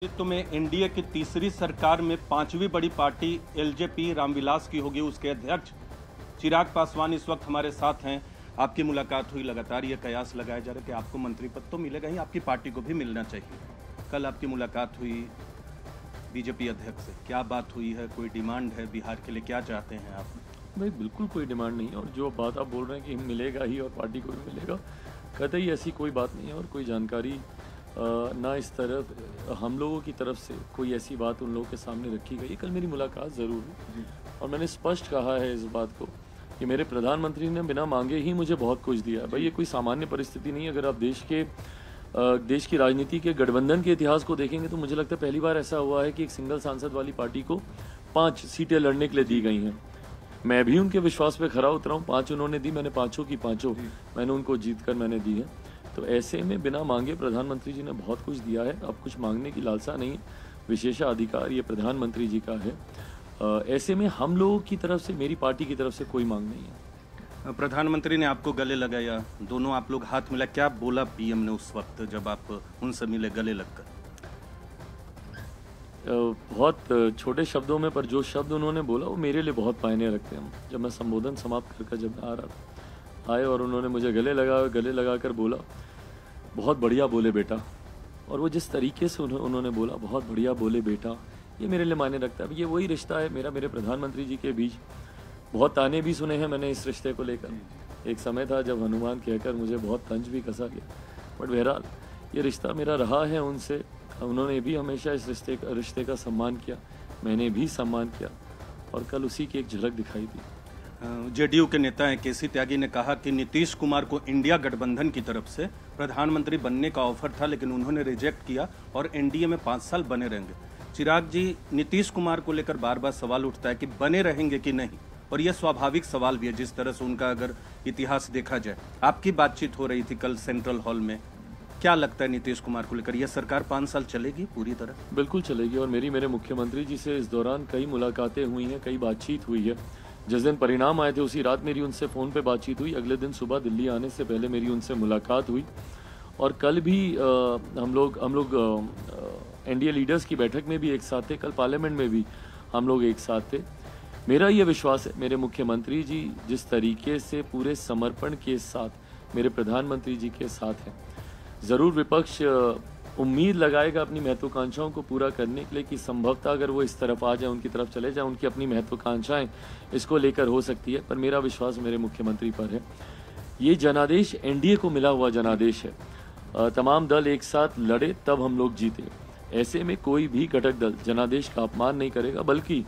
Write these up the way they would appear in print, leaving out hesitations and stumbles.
नेतृत्व में एनडीए की तीसरी सरकार में पांचवी बड़ी पार्टी एलजेपी रामविलास की होगी। उसके अध्यक्ष चिराग पासवान इस वक्त हमारे साथ हैं। आपकी मुलाकात हुई, लगातार ये कयास लगाया जा रहा है कि आपको मंत्री पद तो मिलेगा ही, आपकी पार्टी को भी मिलना चाहिए। कल आपकी मुलाकात हुई बीजेपी अध्यक्ष से, क्या बात हुई है? कोई डिमांड है बिहार के लिए? क्या चाहते हैं आप? भाई बिल्कुल कोई डिमांड नहीं है, और जो बात आप बोल रहे हैं कि मिलेगा ही और पार्टी को भी मिलेगा, कतई ऐसी कोई बात नहीं है। और कोई जानकारी ना इस तरफ हम लोगों की तरफ से कोई ऐसी बात उन लोगों के सामने रखी गई। कल मेरी मुलाकात ज़रूर हुई और मैंने स्पष्ट कहा है इस बात को कि मेरे प्रधानमंत्री ने बिना मांगे ही मुझे बहुत कुछ दिया है। भाई ये कोई सामान्य परिस्थिति नहीं है। अगर आप देश की राजनीति के गठबंधन के इतिहास को देखेंगे तो मुझे लगता है पहली बार ऐसा हुआ है कि एक सिंगल सांसद वाली पार्टी को 5 सीटें लड़ने के लिए दी गई हैं। मैं भी उनके विश्वास पे खरा उतरा हूँ। 5 उन्होंने दी, मैंने पाँचों की पाँचों मैंने उनको जीत कर मैंने दी है। तो ऐसे में बिना मांगे प्रधानमंत्री जी ने बहुत कुछ दिया है। अब कुछ मांगने की लालसा नहीं, विशेषाधिकार ये प्रधानमंत्री जी का है। ऐसे में हम लोगों की तरफ से, मेरी पार्टी की तरफ से कोई मांग नहीं है। प्रधानमंत्री ने आपको गले लगाया, दोनों आप लोग हाथ मिला, क्या बोला पीएम ने उस वक्त जब आप उनसे मिले गले लगकर? बहुत छोटे शब्दों में, पर जो शब्द उन्होंने बोला वो मेरे लिए बहुत मायने रखते हैं। जब मैं संबोधन समाप्त कर जब मैं आ रहा आए और उन्होंने मुझे गले लगा कर बोला, बहुत बढ़िया बोले बेटा। और वो जिस तरीके से उन्होंने बोला, बहुत बढ़िया बोले बेटा, ये मेरे लिए मायने रखता है। ये वही रिश्ता है मेरा मेरे प्रधानमंत्री जी के बीच। बहुत ताने भी सुने हैं मैंने इस रिश्ते को लेकर। एक समय था जब हनुमान कहकर मुझे बहुत तंज भी कसा गया, बट बहरहाल ये रिश्ता मेरा रहा है उनसे। उन्होंने भी हमेशा इस रिश्ते का सम्मान किया, मैंने भी सम्मान किया, और कल उसी की एक झलक दिखाई दी। जेडीयू के नेता हैं केसी त्यागी ने कहा कि नीतीश कुमार को इंडिया गठबंधन की तरफ से प्रधानमंत्री बनने का ऑफर था, लेकिन उन्होंने रिजेक्ट किया और एनडीए में 5 साल बने रहेंगे। चिराग जी, नीतीश कुमार को लेकर बार बार सवाल उठता है कि बने रहेंगे कि नहीं, और यह स्वाभाविक सवाल भी है जिस तरह से उनका अगर इतिहास देखा जाए। आपकी बातचीत हो रही थी कल सेंट्रल हॉल में, क्या लगता है नीतीश कुमार को लेकर? यह सरकार 5 साल चलेगी पूरी तरह? बिल्कुल चलेगी। और मेरे मुख्यमंत्री जी से इस दौरान कई मुलाकातें हुई हैं, कई बातचीत हुई है। जिस दिन परिणाम आए थे उसी रात मेरी उनसे फ़ोन पे बातचीत हुई। अगले दिन सुबह दिल्ली आने से पहले मेरी उनसे मुलाकात हुई। और कल भी हम लोग एनडीए लीडर्स की बैठक में भी एक साथ थे, कल पार्लियामेंट में भी हम लोग एक साथ थे। मेरा ये विश्वास है, मेरे मुख्यमंत्री जी जिस तरीके से पूरे समर्पण के साथ मेरे प्रधानमंत्री जी के साथ हैं, ज़रूर विपक्ष उम्मीद लगाएगा अपनी महत्वाकांक्षाओं को पूरा करने के लिए कि संभवतः अगर वो इस तरफ आ जाए, उनकी तरफ चले जाए, उनकी अपनी महत्वाकांक्षाएं इसको लेकर हो सकती है। पर मेरा विश्वास मेरे मुख्यमंत्री पर है। ये जनादेश एनडीए को मिला हुआ जनादेश है। तमाम दल एक साथ लड़े तब हम लोग जीते। ऐसे में कोई भी घटक दल जनादेश का अपमान नहीं करेगा। बल्कि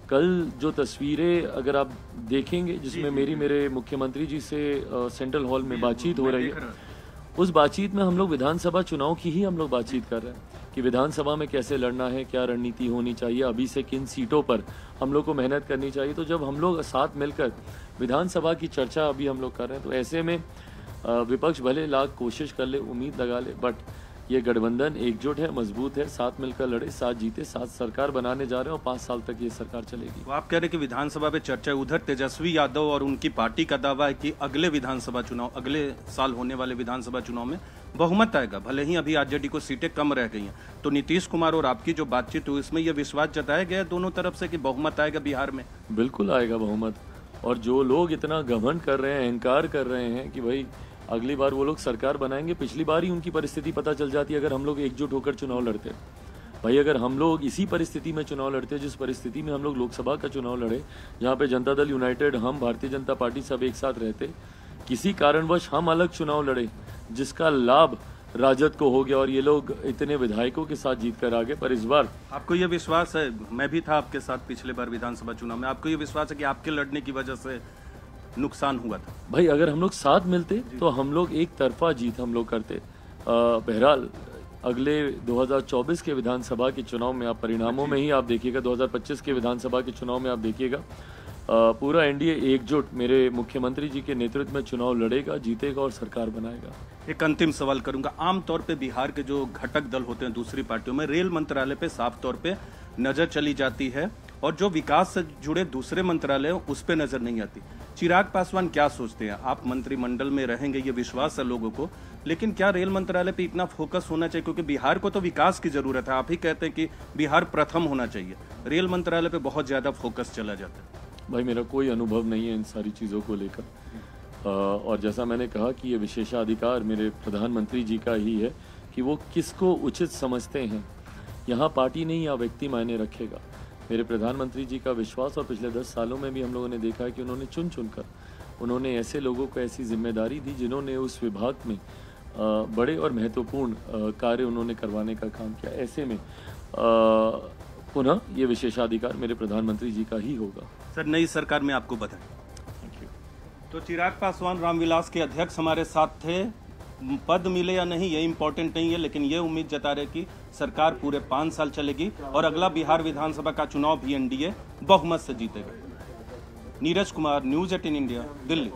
कल जो तस्वीरें अगर आप देखेंगे जिसमें मेरे मुख्यमंत्री जी से सेंट्रल हॉल में बातचीत हो रही है, उस बातचीत में हम लोग विधानसभा चुनाव की ही हम लोग बातचीत कर रहे हैं कि विधानसभा में कैसे लड़ना है, क्या रणनीति होनी चाहिए, अभी से किन सीटों पर हम लोग को मेहनत करनी चाहिए। तो जब हम लोग साथ मिलकर विधानसभा की चर्चा अभी हम लोग कर रहे हैं, तो ऐसे में विपक्ष भले लाख कोशिश कर ले, उम्मीद लगा ले, बट ये गठबंधन एकजुट है, मजबूत है, साथ मिलकर लड़े, साथ जीते, साथ सरकार बनाने जा रहे हैं और 5 साल तक ये सरकार चलेगी। तो आप कह रहे हैं कि विधानसभा पे चर्चा है। उधर तेजस्वी यादव और उनकी पार्टी का दावा है कि अगले विधानसभा चुनाव, अगले साल होने वाले विधानसभा चुनाव में बहुमत आएगा, भले ही अभी आरजेडी को सीटें कम रह गई हैं। तो नीतीश कुमार और आपकी जो बातचीत हुई इसमें यह विश्वास जताया गया दोनों तरफ से कि बहुमत आएगा बिहार में? बिल्कुल आएगा बहुमत। और जो लोग इतना घमंड कर रहे हैं, अहंकार कर रहे हैं कि भाई अगली बार वो लोग सरकार बनाएंगे, पिछली बार ही उनकी परिस्थिति पता चल जाती है अगर हम लोग एकजुट होकर चुनाव लड़ते। भाई अगर हम लोग इसी परिस्थिति में चुनाव लड़ते जिस परिस्थिति में हम लोग लोकसभा का चुनाव लड़े, जहाँ पे जनता दल यूनाइटेड, हम भारतीय जनता पार्टी सब एक साथ रहते, किसी कारणवश हम अलग चुनाव लड़े जिसका लाभ राजद को हो गया और ये लोग इतने विधायकों के साथ जीत कर आ गए। पर इस बार आपको ये विश्वास है, मैं भी था आपके साथ पिछले बार विधानसभा चुनाव में, आपको ये विश्वास है कि आपके लड़ने की वजह से नुकसान हुआ था? भाई अगर हम लोग साथ मिलते तो हम लोग एक तरफा जीत हम लोग करते। बहरहाल अगले 2024 के विधानसभा के चुनाव में आप परिणामों में ही आप देखिएगा, 2025 के विधानसभा के चुनाव में आप देखिएगा, पूरा एनडीए एकजुट मेरे मुख्यमंत्री जी के नेतृत्व में चुनाव लड़ेगा, जीतेगा और सरकार बनाएगा। एक अंतिम सवाल करूंगा। आमतौर पे बिहार के जो घटक दल होते हैं दूसरी पार्टियों में, रेल मंत्रालय पे साफ तौर पे नजर चली जाती है और जो विकास से जुड़े दूसरे मंत्रालय हैं उस पर नजर नहीं आती। चिराग पासवान क्या सोचते हैं? आप मंत्रिमंडल में रहेंगे, ये विश्वास है लोगों को, लेकिन क्या रेल मंत्रालय पे इतना फोकस होना चाहिए? क्योंकि बिहार को तो विकास की जरूरत है, आप ही कहते हैं कि बिहार प्रथम होना चाहिए, रेल मंत्रालय पे बहुत ज्यादा फोकस चला जाता है। भाई मेरा कोई अनुभव नहीं है इन सारी चीज़ों को लेकर, और जैसा मैंने कहा कि ये विशेषाधिकार मेरे प्रधानमंत्री जी का ही है कि वो किसको उचित समझते हैं। यहाँ पार्टी नहीं या व्यक्ति मायने रखेगा। मेरे प्रधानमंत्री जी का विश्वास, और पिछले 10 सालों में भी हम लोगों ने देखा है कि उन्होंने चुन चुनकर उन्होंने ऐसे लोगों को ऐसी जिम्मेदारी दी जिन्होंने उस विभाग में बड़े और महत्वपूर्ण कार्य उन्होंने करवाने का काम किया। ऐसे में पुनः ये विशेषाधिकार मेरे प्रधानमंत्री जी का ही होगा। सर, नई सरकार में आपको बधाई। Thank you. तो चिराग पासवान रामविलास के अध्यक्ष हमारे साथ थे। पद मिले या नहीं ये इम्पोर्टेंट नहीं है, लेकिन ये उम्मीद जता रहे कि सरकार पूरे 5 साल चलेगी और अगला बिहार विधानसभा का चुनाव भी एनडीए बहुमत से जीतेगा। Neeraj Kumar, news 18 India, Delhi.